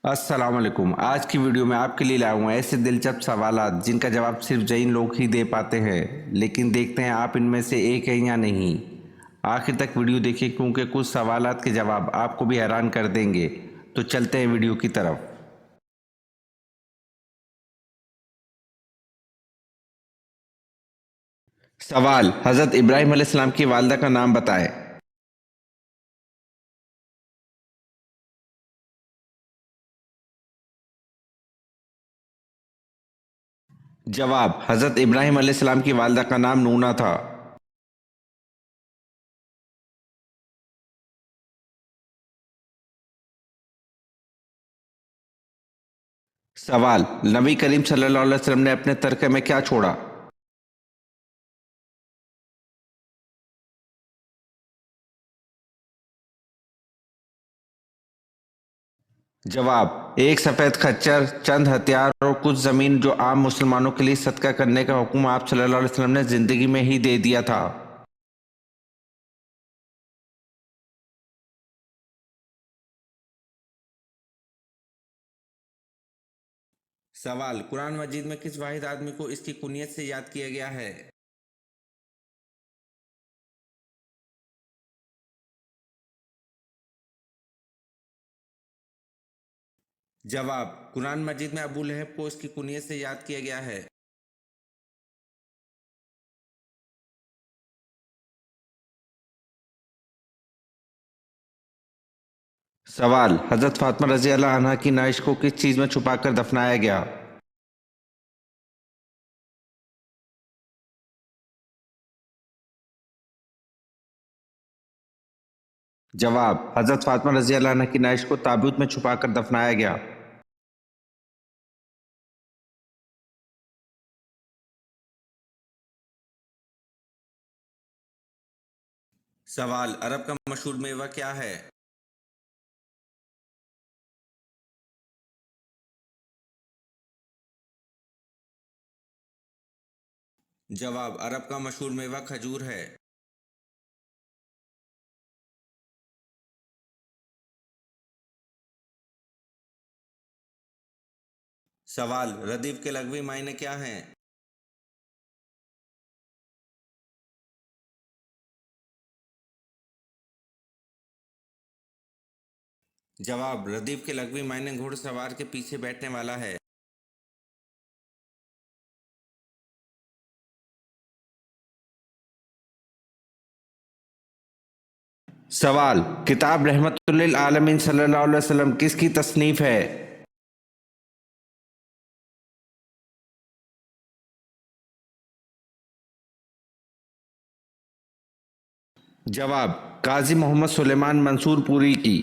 السلام علیکم۔ آج کی ویڈیو میں آپ کے لیے لایا ہوں ایسے دلچسپ سوالات جن کا جواب صرف جین لوگ ہی دے پاتے ہیں، لیکن دیکھتے ہیں آپ ان میں سے ایک ہیں یا نہیں۔ آخر تک ویڈیو دیکھیں کیونکہ کچھ سوالات کے جواب آپ کو بھی حیران کر دیں گے۔ تو چلتے ہیں ویڈیو کی طرف۔ سوال: حضرت ابراہیم علیہ السلام کی والدہ کا نام بتائیں۔ جواب: حضرت ابراہیم علیہ السلام کی والدہ کا نام نونا تھا۔ سوال: نبی کریم صلی اللہ علیہ وسلم نے اپنے ترکے میں کیا چھوڑا؟ جواب: ایک سفید خچر، چند ہتھیار اور کچھ زمین جو عام مسلمانوں کے لیے صدقہ کرنے کا حکم آپ صلی اللہ علیہ وسلم نے زندگی میں ہی دے دیا تھا۔ سوال: قرآن مجید میں کس واحد آدمی کو اس کی کنیت سے یاد کیا گیا ہے؟ جواب: قرآن مجید میں ابو لہب کو اس کی کنیت سے یاد کیا گیا ہے۔ سوال: حضرت فاطمہ رضی اللہ عنہ کی نعش کو کس چیز میں چھپا کر دفنایا گیا؟ جواب: حضرت فاطمہ رضی اللہ عنہ کی نعش کو تابوت میں چھپا کر دفنایا گیا۔ سوال: عرب کا مشہور میوہ کیا ہے؟ جواب: عرب کا مشہور میوہ کھجور ہے۔ سوال: ردیف کے لغوی معنی کیا ہیں؟ جواب: ردیف کے لغوی معنی گھوڑ سوار کے پیچھے بیٹھنے والا ہے۔ سوال: کتاب رحمت للعالمین صلی اللہ علیہ وسلم کس کی تصنیف ہے؟ جواب: قاضی محمد سلیمان منصور پوری کی۔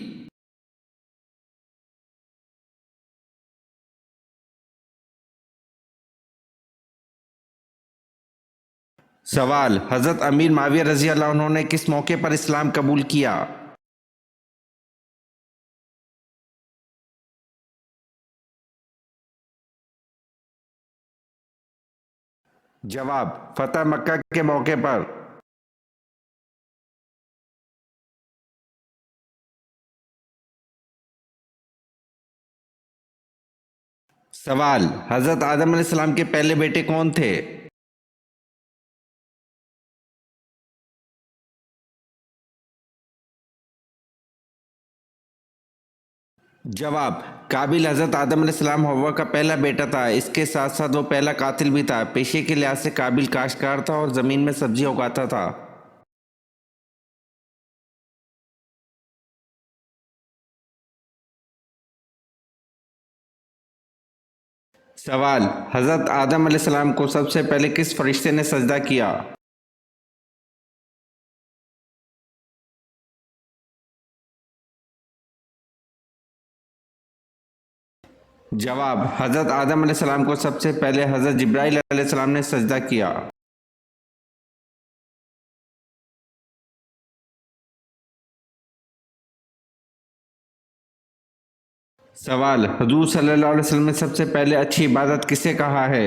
سوال: حضرت امیر معاویہ رضی اللہ عنہ نے کس موقع پر اسلام قبول کیا؟ جواب: فتح مکہ کے موقع پر۔ سوال: حضرت آدم علیہ السلام کے پہلے بیٹے کون تھے؟ جواب: قابل حضرت آدم علیہ السلام حوا کا پہلا بیٹا تھا، اس کے ساتھ ساتھ وہ پہلا قاتل بھی تھا۔ پیشے کے لحاظ سے قابل کاشتکار تھا اور زمین میں سبزی اگاتا تھا۔ سوال: حضرت آدم علیہ السلام کو سب سے پہلے کس فرشتے نے سجدہ کیا؟ جواب: حضرت آدم علیہ السلام کو سب سے پہلے حضرت جبرائیل علیہ السلام نے سجدہ کیا۔ سوال: حضور صلی اللہ علیہ وسلم نے سب سے پہلے اچھی عبادت کسے کہا ہے؟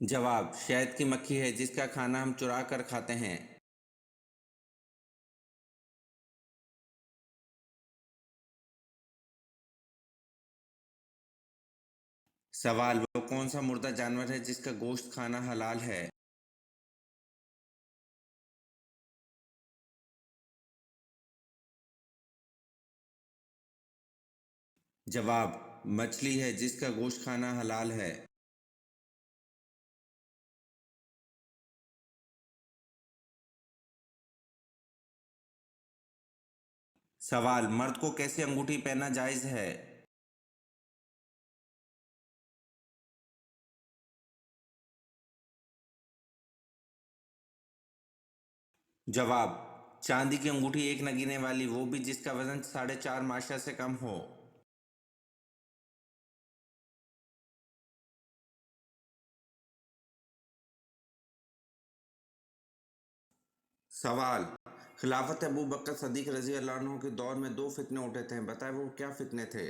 جواب: شہد کی مکھی ہے جس کا کھانا ہم چرا کر کھاتے ہیں۔ سوال: وہ کون سا مردہ جانور ہے جس کا گوشت کھانا حلال ہے؟ جواب: مچھلی ہے جس کا گوشت کھانا حلال ہے۔ سوال: مرد کو کیسی انگوٹھی پہننا جائز ہے؟ جواب: چاندی کی انگوٹھی ایک نہ گننے والی، وہ بھی جس کا وزن 4.5 ماشا سے کم ہو۔ سوال: خلافت ابوبکر صدیق رضی اللہ عنہ کے دور میں 2 فتنے اٹھے تھے، بتائیں وہ کیا فتنے تھے؟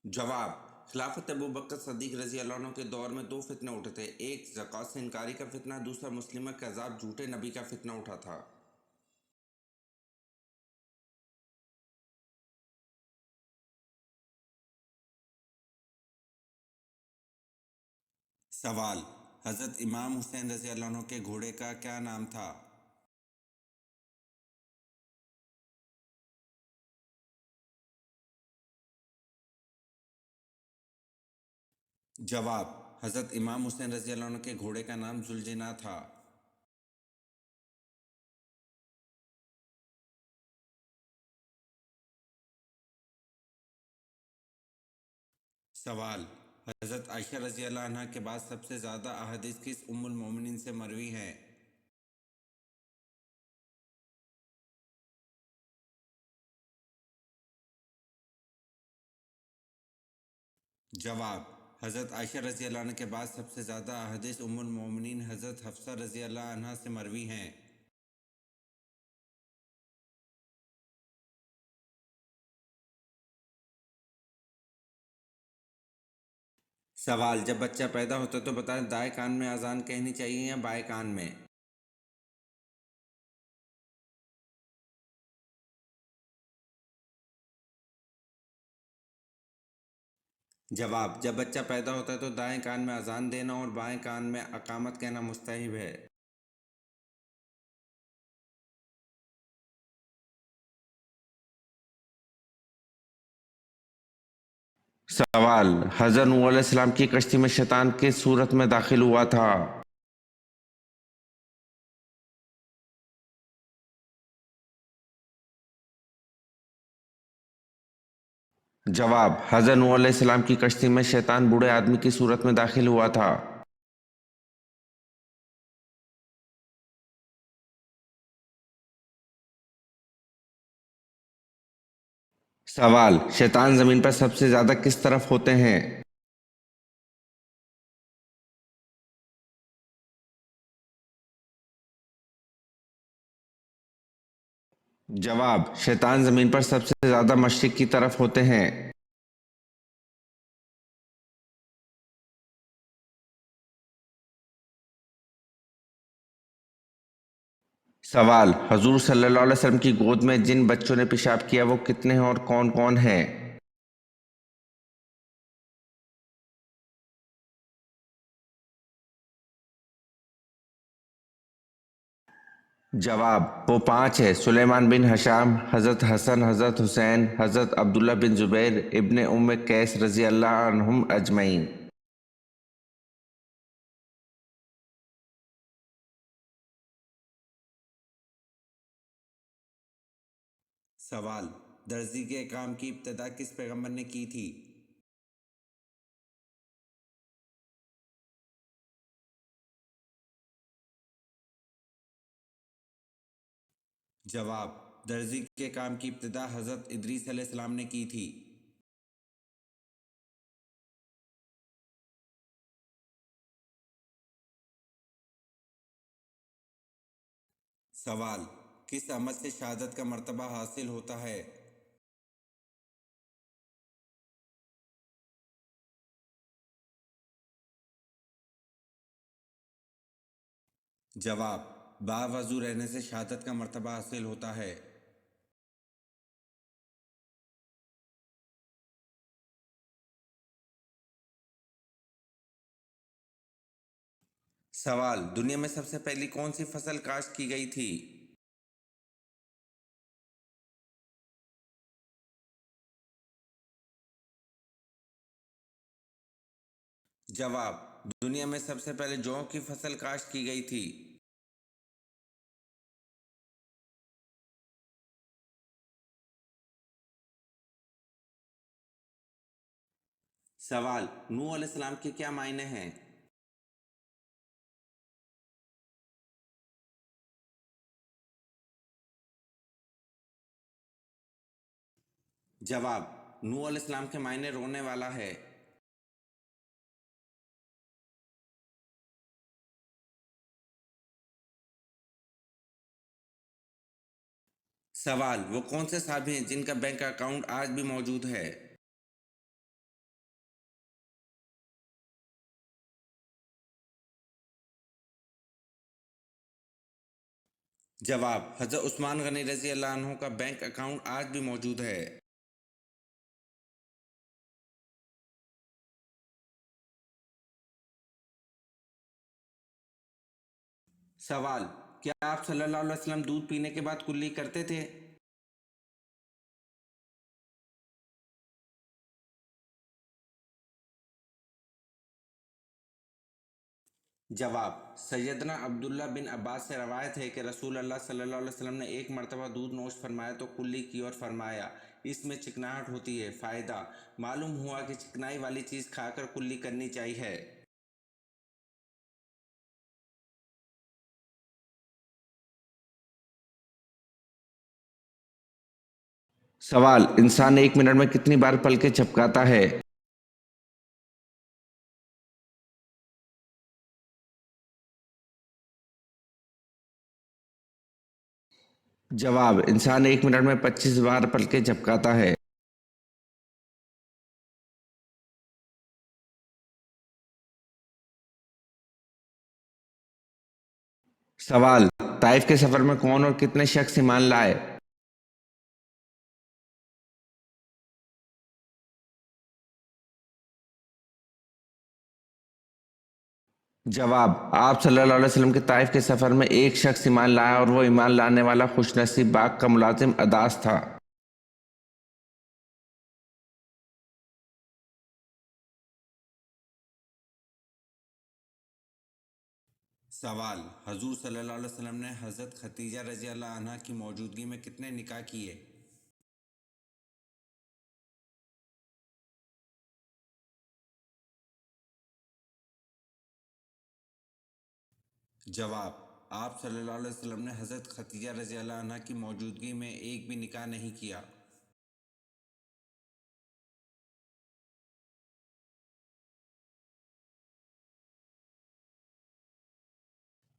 جواب: خلافت ابوبکر صدیق رضی اللہ عنہ کے دور میں 2 فتنے اٹھے تھے، ایک زکوٰۃ سے انکاری کا فتنہ، دوسرا مسلمہ کذاب جھوٹے نبی کا فتنہ اٹھا تھا۔ سوال: حضرت امام حسین رضی اللہ عنہ کے گھوڑے کا کیا نام تھا؟ جواب: حضرت امام حسین رضی اللہ عنہ کے گھوڑے کا نام ذوالجناح تھا۔ سوال: حضرت عائشہ رضی اللہ عنہ کے بعد سب سے زیادہ احادیث کس ام المومنین سے مروی ہیں؟ جواب: حضرت عائشہ رضی اللہ عنہ کے بعد سب سے زیادہ احادیث ام المومنین حضرت حفصہ رضی اللہ عنہ سے مروی ہیں۔ سوال: جب بچہ پیدا ہوتا ہے تو بتائیں دائیں کان میں اذان کہنی چاہیے یا بائیں کان میں؟ جواب: جب بچہ پیدا ہوتا ہے تو دائیں کان میں اذان دینا اور بائیں کان میں اقامت کہنا مستحب ہے۔ سوال: حضرت نوح علیہ السلام کی کشتی میں شیطان کس صورت میں داخل ہوا تھا؟ جواب: حضرت نوح علیہ السلام کی کشتی میں شیطان بوڑھے آدمی کی صورت میں داخل ہوا تھا۔ سوال: شیطان زمین پر سب سے زیادہ کس طرف ہوتے ہیں؟ جواب: شیطان زمین پر سب سے زیادہ مشرق کی طرف ہوتے ہیں۔ سوال: حضور صلی اللہ علیہ وسلم کی گود میں جن بچوں نے پیشاب کیا وہ کتنے ہیں اور کون کون ہیں؟ جواب: وہ 5 ہے، سلیمان بن ہشام، حضرت حسن، حضرت حسین، حضرت عبداللہ بن زبیر، ابن ام قیس رضی اللہ عنہم اجمعین۔ سوال: درزی کے کام کی ابتدا کس پیغمبر نے کی تھی؟ جواب: درزی کے کام کی ابتدا حضرت ادریس علیہ السلام نے کی تھی۔ سوال: کس عمل سے شہادت کا مرتبہ حاصل ہوتا ہے؟ جواب: باوضو رہنے سے شہادت کا مرتبہ حاصل ہوتا ہے۔ سوال: دنیا میں سب سے پہلی کون سی فصل کاشت کی گئی تھی؟ جواب: دنیا میں سب سے پہلے جوں کی فصل کاشت کی گئی تھی۔ سوال: نوح علیہ السلام کے کیا معنی ہیں؟ جواب: نوح علیہ السلام کے معنی رونے والا ہے۔ سوال: وہ کون سے صحابی ہیں جن کا بینک اکاؤنٹ آج بھی موجود ہے؟ جواب: حضرت عثمان غنی رضی اللہ عنہ کا بینک اکاؤنٹ آج بھی موجود ہے۔ سوال: کیا آپ صلی اللہ علیہ وسلم دودھ پینے کے بعد کلی کرتے تھے؟ جواب: سیدنا عبداللہ بن عباس سے روایت ہے کہ رسول اللہ صلی اللہ علیہ وسلم نے ایک مرتبہ دودھ نوش فرمایا تو کلی کی اور فرمایا اس میں چکناہٹ ہوتی ہے۔ فائدہ: معلوم ہوا کہ چکنائی والی چیز کھا کر کلی کرنی چاہیے۔ سوال: انسان ایک منٹ میں کتنی بار پلکیں جھپکاتا ہے؟ جواب: انسان ایک منٹ میں 25 بار پلکیں جھپکاتا ہے۔ سوال: طائف کے سفر میں کون اور کتنے شخص ایمان لائے؟ جواب: آپ صلی اللہ علیہ وسلم کے طائف کے سفر میں ایک شخص ایمان لایا اور وہ ایمان لانے والا خوش نصیب باغ کا ملازم اداس تھا۔ سوال: حضور صلی اللہ علیہ وسلم نے حضرت خدیجہ رضی اللہ عنہ کی موجودگی میں کتنے نکاح کیے؟ جواب: آپ صلی اللہ علیہ وسلم نے حضرت خدیجہ رضی اللہ عنہ کی موجودگی میں ایک بھی نکاح نہیں کیا۔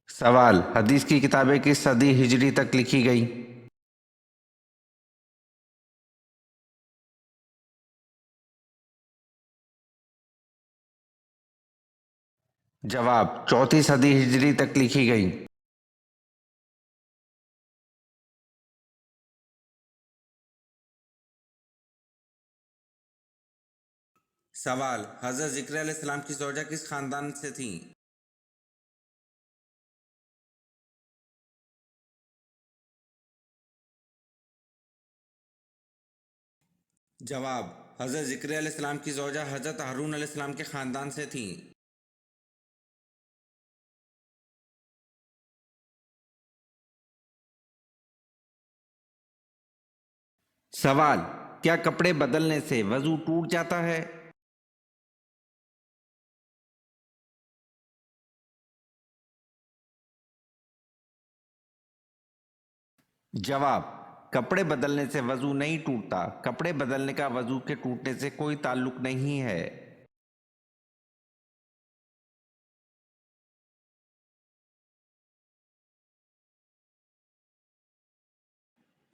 سوال: حدیث کی کتابیں کس صدی ہجری تک لکھی گئیں؟ جواب: چوتھی صدی ہجری تک لکھی گئیں۔ سوال: حضرت ذکر علیہ السلام کی زوجہ کس خاندان سے تھیں؟ جواب: حضرت ذکر علیہ السلام کی زوجہ حضرت ہارون علیہ السلام کے خاندان سے تھیں۔ سوال: کیا کپڑے بدلنے سے وضو ٹوٹ جاتا ہے؟ جواب: کپڑے بدلنے سے وضو نہیں ٹوٹتا۔ کپڑے بدلنے کا وضو کے ٹوٹنے سے کوئی تعلق نہیں ہے۔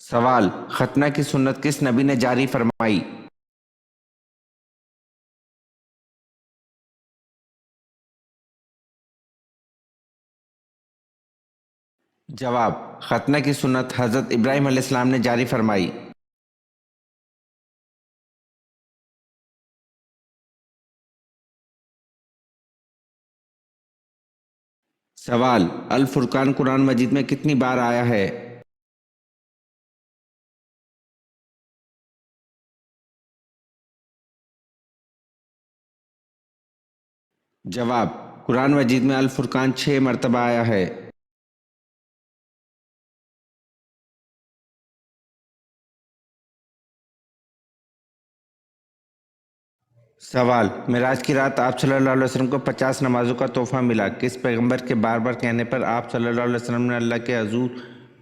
سوال: ختنہ کی سنت کس نبی نے جاری فرمائی؟ جواب: ختنہ کی سنت حضرت ابراہیم علیہ السلام نے جاری فرمائی۔ سوال: الفرقان قرآن مجید میں کتنی بار آیا ہے؟ جواب: قرآن مجید میں الفرقان 6 مرتبہ آیا ہے۔ سوال: معراج کی رات آپ صلی اللہ علیہ وسلم کو 50 نمازوں کا تحفہ ملا، کس پیغمبر کے بار بار کہنے پر آپ صلی اللہ علیہ وسلم نے اللہ کے حضور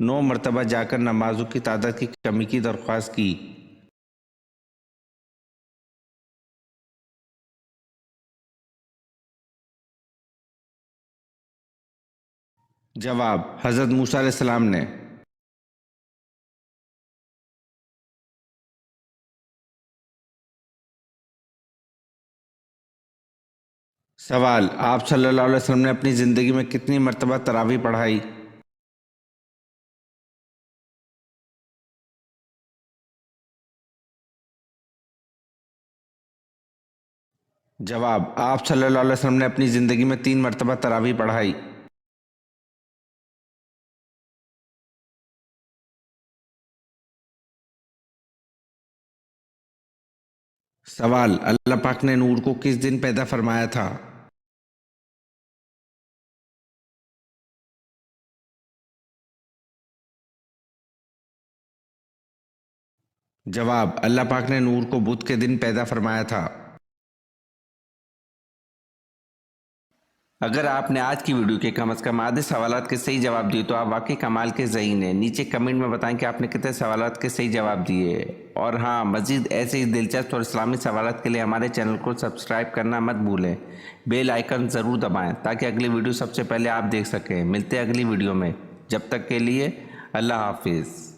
9 مرتبہ جا کر نمازوں کی تعداد کی کمی کی درخواست کی؟ جواب: حضرت موسیٰ علیہ السلام نے۔ سوال: آپ صلی اللہ علیہ وسلم نے اپنی زندگی میں کتنی مرتبہ تراویح پڑھائی؟ جواب: آپ صلی اللہ علیہ وسلم نے اپنی زندگی میں 3 مرتبہ تراویح پڑھائی۔ سوال: اللہ پاک نے نور کو کس دن پیدا فرمایا تھا؟ جواب: اللہ پاک نے نور کو بدھ کے دن پیدا فرمایا تھا۔ اگر آپ نے آج کی ویڈیو کے کم از کم آدھے سوالات کے صحیح جواب دیے تو آپ واقعی کمال کے ذہین ہیں۔ نیچے کمنٹ میں بتائیں کہ آپ نے کتنے سوالات کے صحیح جواب دیے، اور ہاں، مزید ایسے ہی دلچسپ اور اسلامی سوالات کے لیے ہمارے چینل کو سبسکرائب کرنا مت بھولیں۔ بیل آئیکن ضرور دبائیں تاکہ اگلی ویڈیو سب سے پہلے آپ دیکھ سکیں۔ ملتے ہیں اگلی ویڈیو میں، جب تک کے لیے اللہ حافظ۔